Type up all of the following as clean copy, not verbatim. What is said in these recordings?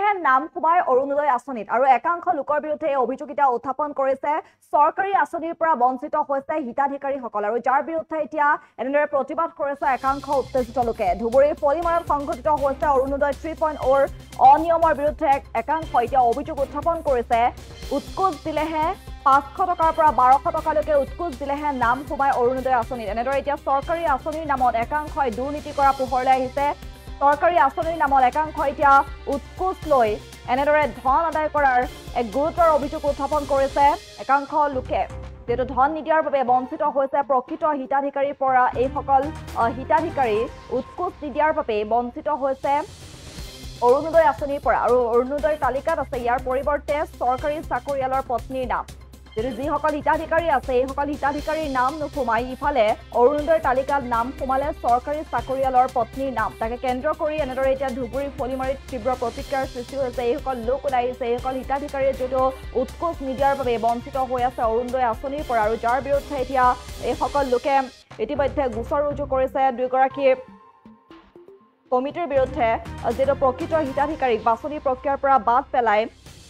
দিলেহে নাম সোমায় অৰুণোদয় আঁচনিত আৰু একাংশ লোকৰ বিৰুদ্ধে অভিযোগিতা উত্থাপন কৰিছে চৰকাৰী আঁচনিৰ পৰা বঞ্চিত হৈছে হিতাধিকাৰীসকল আৰু যাৰ বিৰুদ্ধে এতিয়া এনেদৰে প্ৰতিবাদ কৰিছে একাংশ উত্তেজিত লোকে ধুবুৰীৰ পলিমাৰত সংঘটিত হৈছে অৰুণোদয় 3.0 অনিয়মৰ বিৰুদ্ধে একাংশ এতিয়া অভিযোগ উত্থাপন কৰিছে উৎকোচ দিলেহে 500 টকাৰ পৰা 1200 টকালৈকে উৎকোচ দিলেহে নাম সোমায় অৰুণোদয় আঁচনিত এনেদৰে এতিয়া চৰকাৰী আঁচনিৰ নামত একাংশই দুৰ্নীতি কৰা পোহৰলৈ আহিছে চৰকাৰী আঁচনিৰ নামত একাংশ এতিয়া উৎকোচ লৈ এনেদৰে ধন আদায় কৰাৰ এক গুৰুতৰ অভিযোগ উত্থাপন কৰিছে একাংশ লোকে যেটো ধন নিদিয়াৰ বাবে বঞ্চিত হৈছে প্ৰকৃত হিতাধিকাৰীৰ পৰা এইসকল হিতাধিকাৰী উৎকোচ নিদিয়াৰ বাবে বঞ্চিত হৈছে অৰুণোদয় আঁচনিৰ পৰা আৰু অৰুণোদয় তালিকাত আছে ইয়াৰ পৰিৱৰ্তে চৰকাৰী চাকৰিয়ালৰ পত্নীৰ নাম যেটো যিসকল হিতাধিকাৰী আছে এইসকল হিতাধিকাৰীৰ নাম নোসোমাই ইফালে অৰুণোদয় তালিকাত নাম সোমালে চৰকাৰী চাকৰিয়ালৰ পত্নীৰ নাম তাকে কেন্দ্ৰ কৰি এনেদৰে এতিয়া ধুবুৰী ফলিমাৰীত তীব্ৰ প্ৰতিক্ৰিয়াৰ সৃষ্টি হৈছে এইসকল লোক ওলাই আহিছে এইসকল হিতাধিকাৰীয়ে যেটো উৎকোচ নিদিয়াৰ বাবে বঞ্চিত হৈ আছে অৰুণোদয় আঁচনিৰ পৰা আৰু যাৰ বিৰুদ্ধে এতিয়া এইসকল লোকে ইতিমধ্যে গোচৰ ৰুজু কৰিছে দুইগৰাকী কমিটিৰ বিৰুদ্ধে যেটো প্ৰকৃত হিতাধিকাৰীক বাছনি প্ৰক্ৰিয়াৰ পৰা বাদ পেলাই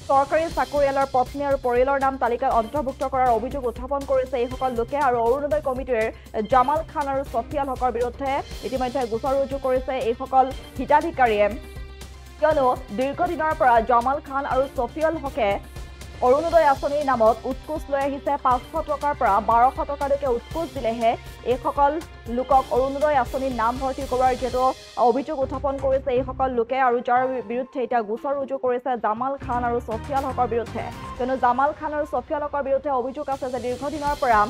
চৰকাৰী চাকৰিয়ালৰ পত্নী আৰু পৰিয়ালৰ নাম তালিকাত অন্তৰ্ভুক্ত কৰাৰ অভিযোগ উত্থাপন কৰিছে এইসকল লোকে আৰু অৰুণোদয় কমিটিৰ জামাল খান আৰু ছফিয়াল হকৰ বিৰুদ্ধে ইতিমধ্যে গোচৰ ৰুজু কৰিছে এইসকল হিতাধিকাৰীয়ে কিয়নো দীৰ্ঘদিনৰ পৰা জামাল খান আৰু ছফিয়াল হকে অৰুণোদয় আঁচনিৰ নামত উৎকোচ লৈ আহিছে 500 টকাৰ পৰা 1200 টকালৈকে উৎকোচ দিলেহে এইসকল লোকক অৰুণোদয় আঁচনিৰ নাম ভৰ্তি কৰাৰ যেটো অভিযোগ উত্থাপন কৰিছে এইসকল লোকে আৰু যাৰ বিৰুদ্ধে এতিয়া গোচৰ ৰুজু কৰিছে জামাল খান আৰু ছফিয়াল হকৰ বিৰুদ্ধে কিয়নো জামাল খান আৰু ছফিয়াল হকৰ বিৰুদ্ধে অভিযোগ আছে যে দীৰ্ঘদিনৰ পৰা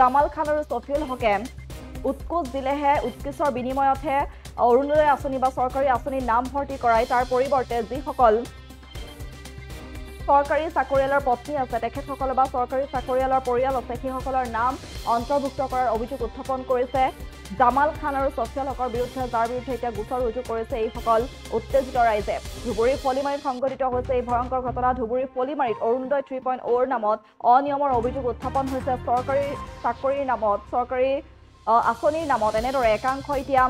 জামাল খান আৰু ছফিয়াল হকে উৎকোচ দিলেহে উৎকোচৰ বিনিময়তহে অৰুণোদয় আঁচনি বা চৰকাৰী আঁচনিৰ নাম ভৰ্তি কৰাই তাৰ পৰিৱৰ্তে যিসকল চৰকাৰী চাকৰিয়ালৰ পত্নী আছে তেখেতসকল বা চৰকাৰী চাকৰিয়ালৰ পৰিয়াল আছে সেইসকলৰ নাম অন্তৰ্ভুক্ত কৰাৰ অভিযোগ উত্থাপন কৰিছে জামাল খান আৰু ছফিয়াল হকৰ বিৰুদ্ধে যাৰ বিৰুদ্ধে এতিয়া গোচৰ ৰুজু কৰিছে এইসকল উত্তেজিত ৰাইজে ধুবুৰী ফলিমাৰীত সংঘটিত হৈছে এই ভয়ংকৰ ঘটনা ধুবুৰী ফলিমাৰীত অৰুণোদয় 3.0 নামত অনিয়মৰ অভিযোগ উত্থাপন হৈছে চৰকাৰী চাকৰিৰ নামত চৰকাৰী আঁচনিৰ নামত এনেদৰে একাংশ এতিয়া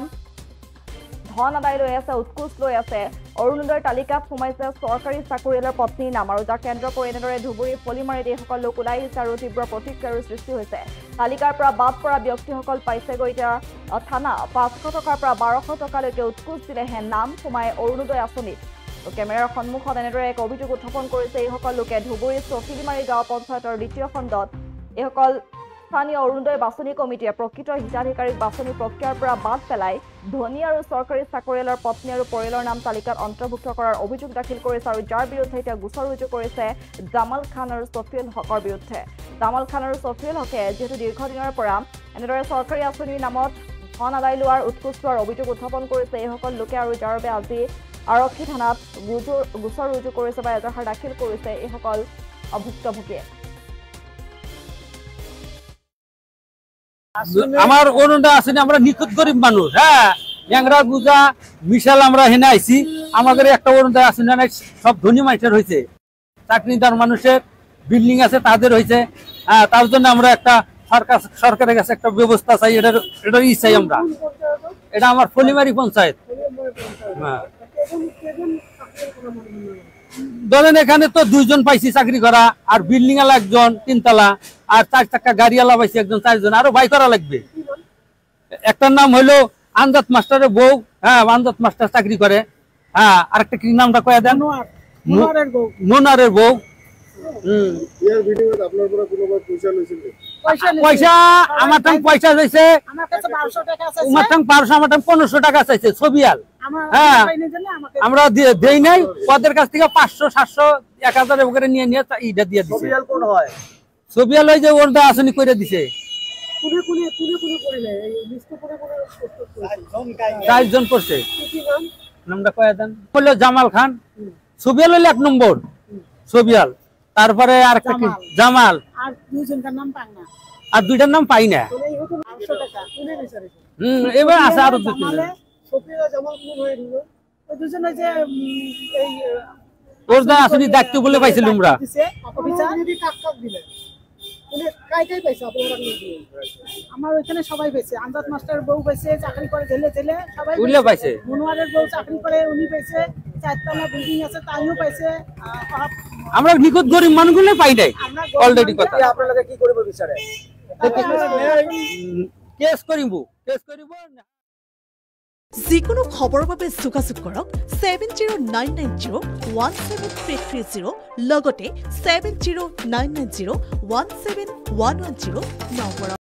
ধন আদায় লৈ আছে উৎকোচ লৈ আছে অৰুণোদয়ৰ তালিকাত সোমাইছে চৰকাৰী চাকৰিয়ালৰ পত্নীৰ নাম আৰু যাক কেন্দ্ৰ কৰি এনেদৰে ধুবুৰী ফলিমাৰীত এইসকল লোক ওলাই আহিছে আৰু তীব্ৰ প্ৰতিক্ৰিয়াৰ সৃষ্টি হৈছে তালিকাৰ পৰা বাদ পৰা ব্যক্তিসকল পাইছেগৈ এতিয়া থানা 500 টকাৰ পৰা 1200 টকালৈকে উৎকোচ দিলেহে নাম সোমায় অৰুণোদয় আঁচনিত কেমেৰাৰ সন্মুখত এনেদৰে এক অভিযোগ উত্থাপন কৰিছে এইসকল লোকে ধুবুৰী চফিলিমাৰী গাঁও পঞ্চায়তৰ দ্বিতীয় খণ্ডত এইসকল স্থানীয় অৰুণোদয় বাছনি কমিটিয়ে প্ৰকৃত হিতাধিকাৰীক বাছনি প্ৰক্ৰিয়াৰ পৰা বাদ পেলাই ধনী আৰু চৰকাৰী চাকৰিয়ালৰ পত্নী আৰু পৰিয়ালৰ নাম তালিকাত অন্তৰ্ভুক্ত কৰাৰ অভিযোগ দাখিল কৰিছে আৰু যাৰ বিৰুদ্ধে এতিয়া গোচৰ ৰুজু কৰিছে জামাল খান আৰু ছফিয়াল হকৰ বিৰুদ্ধে জামাল খান আৰু ছফিয়াল হকে যেহেতু দীৰ্ঘদিনৰ পৰা এনেদৰে চৰকাৰী আঁচনিৰ নামত ধন আদায় লোৱাৰ উৎকোচ লোৱাৰ অভিযোগ উত্থাপন কৰিছে এইসকল লোকে আৰু যাৰ বাবে আজি আৰক্ষী থানাত গোচৰ ৰুজু কৰিছে বা এজাহাৰ দাখিল কৰিছে এইসকল ভুক্তভোগীয়ে আমার অরুণোদয় আসেনি আমরা নিখুঁত গরিব মানুষ হ্যাঁ ল্যাংরা গুজা মিশাল আমরা হেনে আইছি আমাদের একটা অরুণোদয় আসেনি না সব ধনী মানুষের হয়েছে চাকরিদার মানুষের বিল্ডিং আছে তাদের হয়েছে হ্যাঁ তার জন্য আমরা একটা সরকারের কাছে একটা ব্যবস্থা চাই এটার ই চাই আমরা এটা আমার ফলিমারি পঞ্চায়েত হ্যাঁ ধরেন এখানে তো 2 জন পাইছি চাকরি করা আর বিল্ডিং এলা একজন 3 তলা আর 4 চাকা গাড়িওয়ালা পাইছি একজন 4 জন আরো বাই করা লাগবে একটার নাম হলো আনজাত মাস্টারের বউ হ্যাঁ আনজাত মাস্টার চাকরি করে হ্যাঁ আরেকটা কি নামটা কয়া দেন নোনারের বউ ইয়ার ভিডিওতে আপনার পুরো কোনোবার পয়সা লইছিল পয়সা আমার টাং পয়সা চাইছে আমার কাছে 1200 টাকা আছে আমার টাং 1200 আমার টাং 1500 টাকা চাইছে ছবিয়াল হ্যাঁ আমরা দেই নাই ওদের কাছ থেকে 500 700 1000 এর করে নিয়ে এইটা দিয়ে দিছে ছবিয়াল কোন হয় ছবিয়াল ওই যে ওরদা আসনি কইরা দিছে কোনে করিলে এই লিস্ট করে 4 জন করছে কি নাম নামটা কয়া দেন হলো জামাল খান ছবিয়াল হলো 1 নম্বর ছবিয়াল তারপরে আরেকটা কি জামাল আর দুইজনকার নাম পাই না আর দুইটার নাম পাই না এই হতো 800 টাকা কোনে বিচারে এবার আছে আরো দুইজন সফিয়া জামাল কোন হয়ে দিল ওই দুইজন ওই যে এই ওরদা আসনি দায়িত্ব বলে পাইছিল আমরা অফিসার যদি কাক দিলে কোনে কাই পাইছে আপনারা আমার ওখানে সবাই পাইছে আনজাত মাস্টার বউ পাইছে চাকরি করে জেলে সবাই উল্লে পাইছে মনোয়ারের বউ চাকরি করে উনি পাইছে চারতলা বিল্ডিং আছে তাইও পাইছে আমরা নিখুঁত গরিব মানুষগুলো পাই নাই অলরেডি কথা আপোনালোকে কি কৰিব বিচাৰে কেস কৰিব যিকোনো খবৰৰ বাবে যোগাযোগ কৰক 7099017330 লগতে 7099017110 নম্বৰত